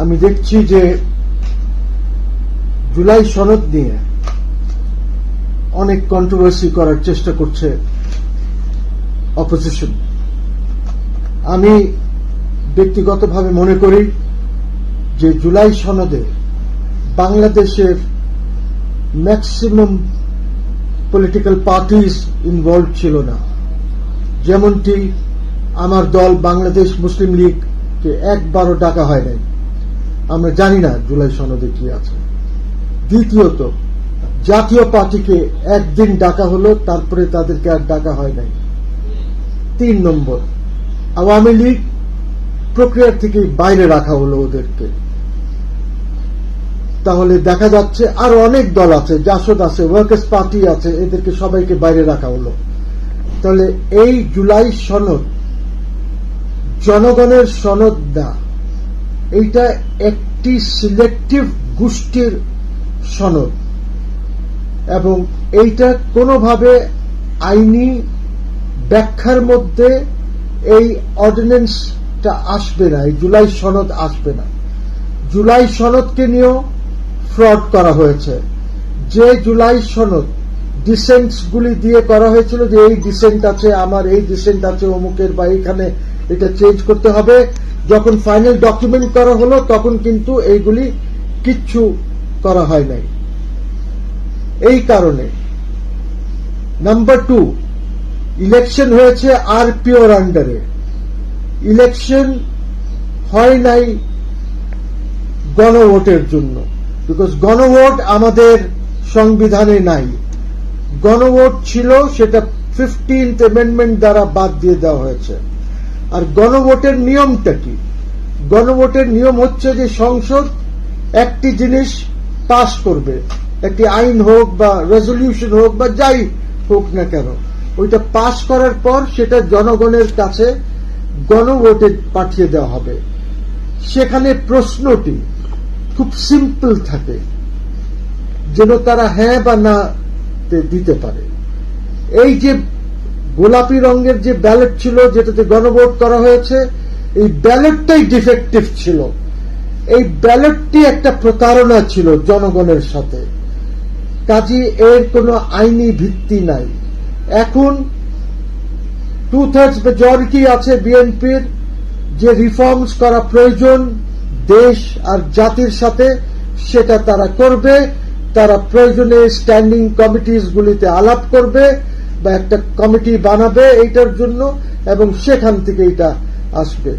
আমি দেখছি যে জুলাই সনদ নিয়ে অনেক কন্ট্রোভার্সি করার চেষ্টা করছে অপোজিশন। আমি ব্যক্তিগতভাবে মনে করি যে জুলাই সনদে বাংলাদেশের ম্যাক্সিমাম পলিটিক্যাল পার্টিস ইনভলভ ছিল না। যেমনটি আমার দল বাংলাদেশ মুসলিম লীগকে একবারও ডাকা হয় নাই, আমরা জানি না জুলাই সনদে কি আছে। দ্বিতীয়ত, জাতীয় পার্টিকে একদিন ডাকা হলো, তারপরে তাদেরকে আর ডাকা হয় নাই। 3 নম্বর, আওয়ামী লীগ প্রক্রিয়া থেকে বাইরে রাখা হলো ওদেরকে। তাহলে দেখা যাচ্ছে আরো অনেক দল আছে, জাসদ আছে, ওয়ার্কার্স পার্টি আছে, এদেরকে সবাইকে বাইরে রাখা হলো। তাহলে এই জুলাই সনদ জনগণের সনদ না, এইটা একটি সিলেক্টিভ গোষ্ঠীর সনদ এবং এইটা কোনোভাবে আইনি ব্যাখ্যার মধ্যে এই অর্ডিন্যান্সটা আসবে না, এই জুলাই সনদ আসবে না। জুলাই সনদকে নিয়েও ফ্রড করা হয়েছে। যে জুলাই সনদ ডিসেন্টস গুলি দিয়ে করা হয়েছিল যে এই ডিসেন্ট আছে, আমার এই ডিসেন্ট আছে অমুকের, বা এখানে এটা চেঞ্জ করতে হবে, যখন ফাইনাল ডকুমেন্ট করা হলো তখন কিন্তু এইগুলি কিচ্ছু করা হয় নাই। এই কারণে নাম্বার 2, ইলেকশন হয়েছে আরপিওর আন্ডারে, ইলেকশন হয় নাই গণভোটের জন্য, বিকজ গণভোট আমাদের সংবিধানে নাই। গণভোট ছিল, সেটা 15th অ্যামেন্ডমেন্ট দ্বারা বাদ দিয়ে দেওয়া হয়েছে। আর গণভোটের নিয়মটা কি? গণভোটের নিয়ম হচ্ছে যে সংসদ একটি জিনিস পাস করবে, একটি আইন হোক বা রেজলিউশন হোক বা যাই হোক না কেন, ওইটা পাস করার পর সেটা জনগণের কাছে গণভোটে পাঠিয়ে দেওয়া হবে। সেখানে প্রশ্নটি খুব সিম্পল থাকে, যেন তারা হ্যাঁ বা না দিতে পারে। এই যে গোলাপি রঙের যে ব্যালট ছিল, যেটাতে গণভোট করা হয়েছে, এই ব্যালটটাই ডিফেক্টিভ ছিল। এই ব্যালটটি একটা প্রতারণা ছিল জনগণের সাথে, কাজী এর কোনো আইনি ভিত্তি নাই। এখন 2/3 মেজরিটি আছে বিএনপির, যে রিফর্মস করা প্রয়োজন দেশ আর জাতির সাথে, সেটা তারা করবে। তারা প্রয়োজনে স্ট্যান্ডিং কমিটিস গুলিতে আলাপ করবে বা একটা কমিটি বানাবে এইটার জন্য, এবং সেখান থেকে এটা আসবে।